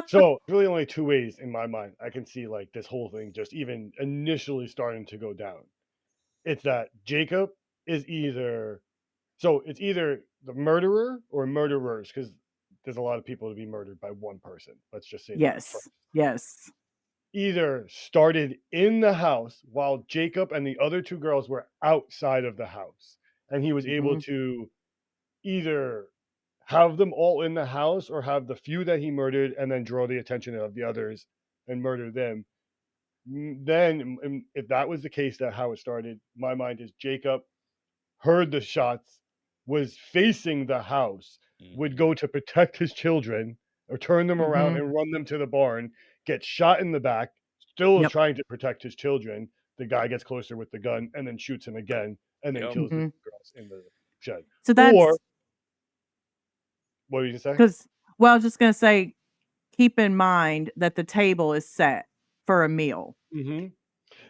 So really only two ways in my mind I can see like this whole thing just even initially starting to go down. It's that Jacob is it's either the murderer or murderers, because there's a lot of people to be murdered by one person. Let's just say that first. Yes. Yes. Either started in the house while Jacob and the other two girls were outside of the house, and he was able Mhm. to either have them all in the house or have the few that he murdered and then draw the attention of the others and murder them. Then, if that was the case, that how it started, my mind is Jacob heard the shots, was facing the house, would Mhm. go to protect his children or turn them around Mhm. and run them to the barn, gets shot in the back, still is Yep. trying to protect his children. The guy gets closer with the gun and then shoots him again and then Yep. kills the Mhm. two girls in the shed. So Or that's what did you say? because, well, I was just gonna say, keep in mind that the table is set for a meal. Hmm.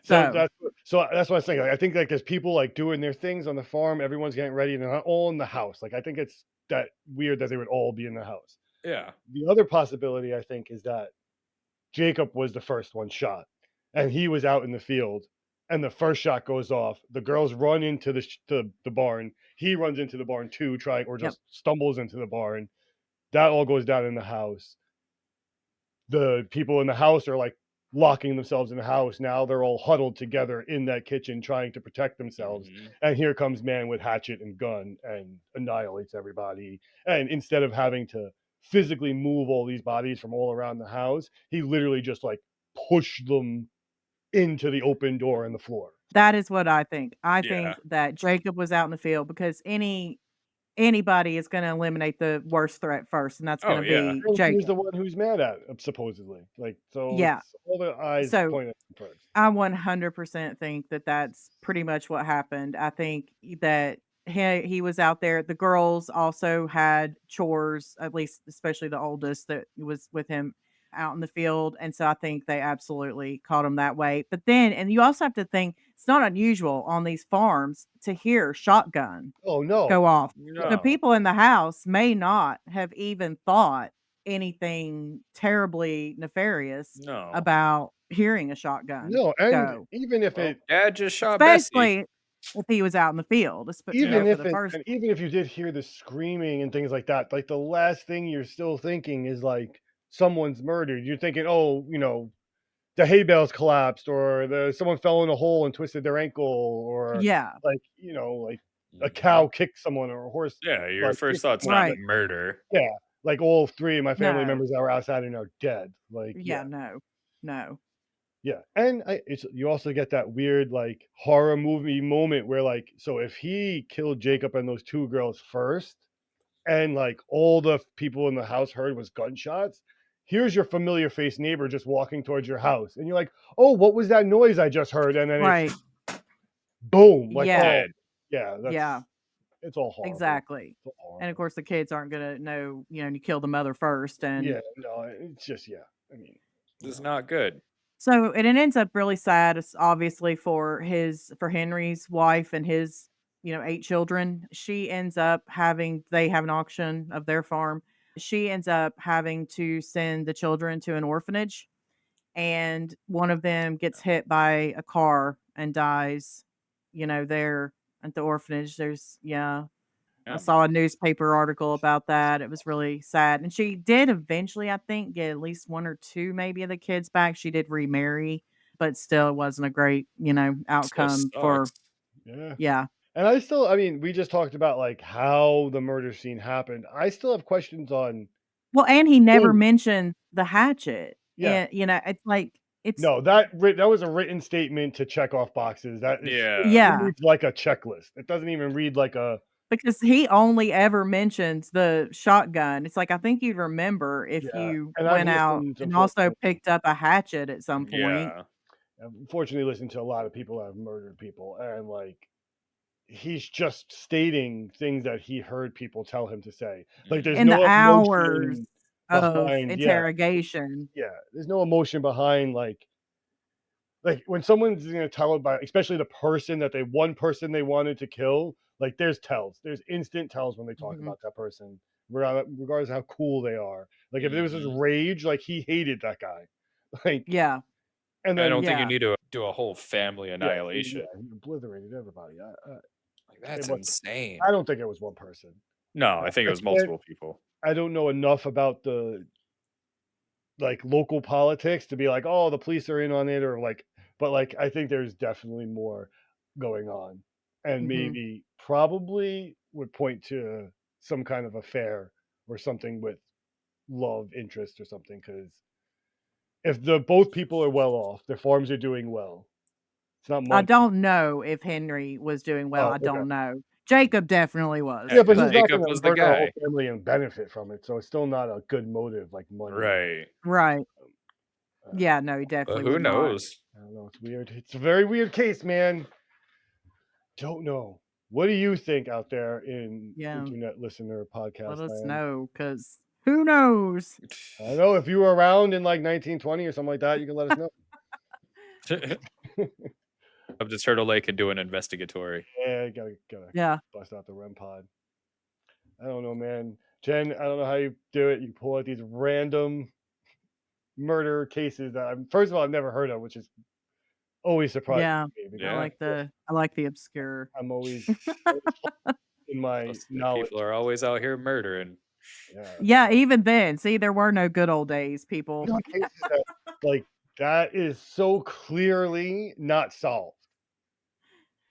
So So, that's what I was saying. Like, I think like there's people like doing their things on the farm. Everyone's getting ready, and they're not all in the house. Like I think it's that weird that they would all be in the house. Yeah. The other possibility I think is that Jacob was the first one shot, and he was out in the field, and the first shot goes off. The girls run into the barn. He runs into the barn too, trying or yep. just stumbles into the barn. That all goes down in the house. The people in the house are like locking themselves in the house. Now they're all huddled together in that kitchen trying to protect themselves. Mhm. And here comes man with hatchet and gun and annihilates everybody. And instead of having to physically move all these bodies from all around the house, he literally just like pushed them into the open door in the floor. That is what I think. I Yeah. think that Jacob was out in the field because anybody is gonna eliminate the worst threat first, and that's Oh, gonna yeah. be And he was Jacob. the one who's mad at him, supposedly. Like, so Yeah. it's all the eyes So point at him first. I 100% think that that's pretty much what happened. I think that he was out there. The girls also had chores, at least especially the oldest that was with him out in the field. And so I think they absolutely caught him that way. But then, and you also have to think it's not unusual on these farms to hear shotgun Oh no. go off. Yeah. The No. people in the house may not have even thought anything terribly nefarious No. about hearing a shotgun No, and go, even if Well, it dad just shot Bessie. especially if he was out in the field, even Yep. for if the it first and one. even if you did hear the screaming and things like that, like the last thing you're still thinking is like someone's murdered. You're thinking, oh, the hay bales collapsed, or someone fell in a hole and twisted their ankle, or Yeah, like like a Mhm. cow kicked someone, or a horse Yeah, your like first kicked thought's not someone. Like right. murder. yeah, like all three of my family No. members that were outside and are dead. Like Yeah, yeah, no. No. yeah, and you also get that weird like horror movie moment where like so if he killed Jacob and those two girls first, and like all the people in the house heard was gunshots. Here's your familiar face neighbor just walking towards your house, and you're like, "Oh, what was that noise I just heard?" And then it's Right. boom, like, Yeah. oh, Dead. yeah, Yeah, it's all horrible. exactly. It's all And of horrible. course the kids aren't gonna know, you kill the mother first and Yeah, no, it's just yeah. I mean, This is no, not good. so and it ends up really sad, it's obviously for Henry's wife and his 8 children. She ends up having they have an auction of their farm. She ends up having to send the children to an orphanage, and one of them gets hit by a car and dies, there at the orphanage. I Yeah. saw a newspaper article about that. It was really sad. And she did eventually, I think, get at least one or two maybe of the kids back. She did remarry, but still it wasn't a great, Still outcome for sucks. Yeah. yeah. And I mean, we just talked about like how the murder scene happened. I still have questions on Well, and he never who. mentioned the hatchet. Yeah. And it's like it's No, that was a written statement to check off boxes. It Yeah. yeah, reads like a checklist. It doesn't even read like a because he only ever mentions the shotgun. It's like I think you'd remember if yeah. you And I've went out listened, and also unfortunately, picked up a hatchet at some point. Yeah. listened to a lot of people that have murdered people, and like he's just stating things that he heard people tell him to say. Like there's In the no hours emotion of behind, yeah, interrogation. yeah. There's no emotion behind like when someone's gonna tell about, especially the person that one person they wanted to kill, like there's instant tells when they talk Mhm. about that person, regardless of how cool they are. Like if there was this Mhm. rage, like he hated that guy, like, Yeah, and I don't then think you yeah. need to do a whole family yeah, annihilation. he obliterated everybody. Like, It that's was, insane. I don't think it was one person. No, I think it I was can't. multiple people. I don't know enough about the like local politics to be like, oh, the police are in on it, or like, but like, I think there's definitely more going on, and Mhm. maybe probably would point to some kind of affair or something with love interest or something. Because if the both people are well off, their farms are doing well. It's not I money. don't know if Henry was doing well, Oh, I okay. don't know. Jacob definitely Yeah, Yeah, was, but because he's but not Jacob going to was the murder a whole guy. family and benefit from it. So it's still not a good motive like money. Right. right. Uh, Yeah, no, he But definitely who would not. knows? I don't know. It's weird. It's a very weird case, man. Don't know. What do you think out there in Yeah, internet listener let podcast us land? know, because who knows? I don't know if you were around in like 1920 or something like that. You can let us know. Up to Turtle Lake and do an investigatory. Yeah, gotta Yeah. bust out the REM pod. I don't know, man. Jen, I don't know how you do it. You pull out these random murder cases that first of all I've never heard of, which is always surprising Yeah. to me because Yeah. I like the obscure. I'm always in my Most of the knowledge. people are always out here murdering. Yeah, Yeah, even then, see, there were no good old days, people. cases that like that is so clearly not solved.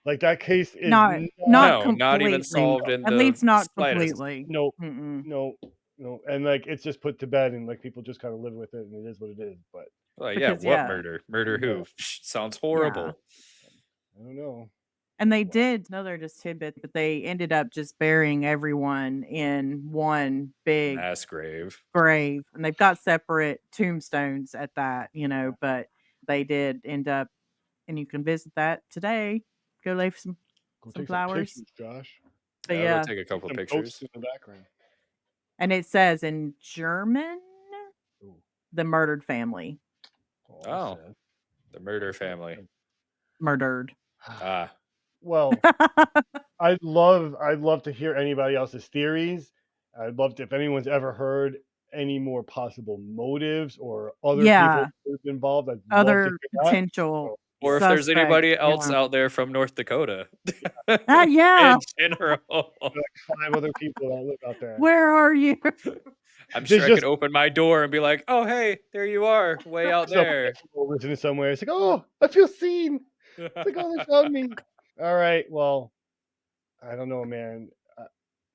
Like that case is not Not No, not even completely. solved in At the least not slightest. completely. no, Mm-mm. no, no, and like it's just put to bed, and like people just kind of live with it, and it is what it is. But Like, yeah, Because what yeah, murder? Murder yeah, who? Sounds yeah. horrible. I don't know. And they did another just tidbit, but they ended up just burying everyone in one big Mass grave. grave, and they've got separate tombstones at that, but they did end up, and you can visit that today. Go lay Go some take some flowers. pictures, Josh. But Yeah, I'll go yeah, take a couple Some goats pictures. in the background. and it says in German, Ooh, the murdered family. oh, that's Oh, sad. the murder That's family. Murdered. Ah, Well, I'd love to hear anybody else's theories. I'd love to, if anyone's ever heard any more possible motives or other people Yeah, who've been involved. I'd love to other hear that. potential So, or if there's suspects, anybody else yeah. out there from North Dakota. Yeah, In general. like 5 other people that live out there. where are you? I'm There's sure I could just open my door and be like, "Oh, hey, there you are, way out some there." listening somewhere. It's like, oh, I feel seen. It's like, oh, they found me. All right. Well, I don't know, man.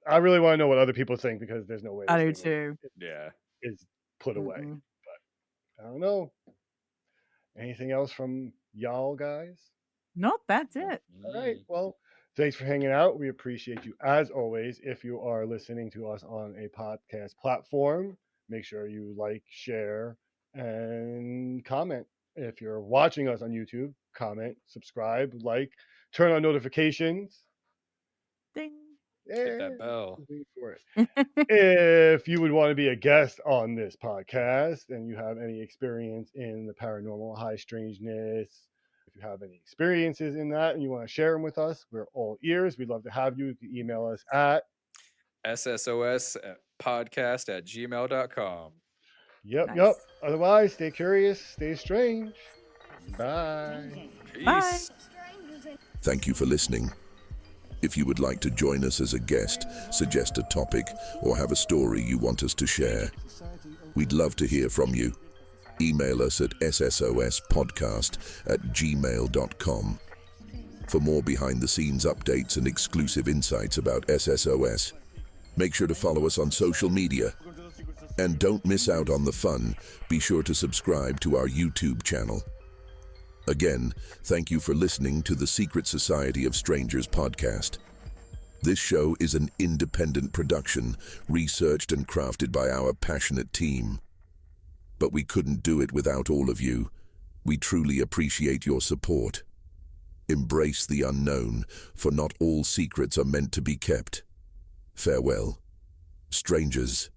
I really want to know what other people think because there's no way I this do thing too. Yeah. is put away. Mm-mm. I don't know. Anything else from y'all guys? Nope, that's No? it. All right. Mm. Well, thanks for hanging out. We appreciate you as always. If you are listening to us on a podcast platform, make sure you like, share, and comment. If you're watching us on YouTube, comment, subscribe, like, turn on notifications. Ding. Hit Yeah, that bell. wait for it. If you would want to be a guest on this podcast and you have any experience in the paranormal, high strangeness, if you have any experiences in that and you want to share them with us, we're all ears. We'd love to have you. You can email us at ssospodcast@gmail.com. Yep. Nice. Otherwise, stay curious, stay strange. Bye. Bye. Peace. Thank you for listening. If you would like to join us as a guest, suggest a topic, or have a story you want us to share, we'd love to hear from you. Email us at ssospodcast@gmail.com. For more behind-the-scenes updates and exclusive insights about SSOS, make sure to follow us on social media. And don't miss out on the fun. Be sure to subscribe to our YouTube channel. Again, thank you for listening to the Secret Society of Strangers podcast. This show is an independent production, researched and crafted by our passionate team. But we couldn't do it without all of you. We truly appreciate your support. Embrace the unknown, for not all secrets are meant to be kept. Farewell, strangers.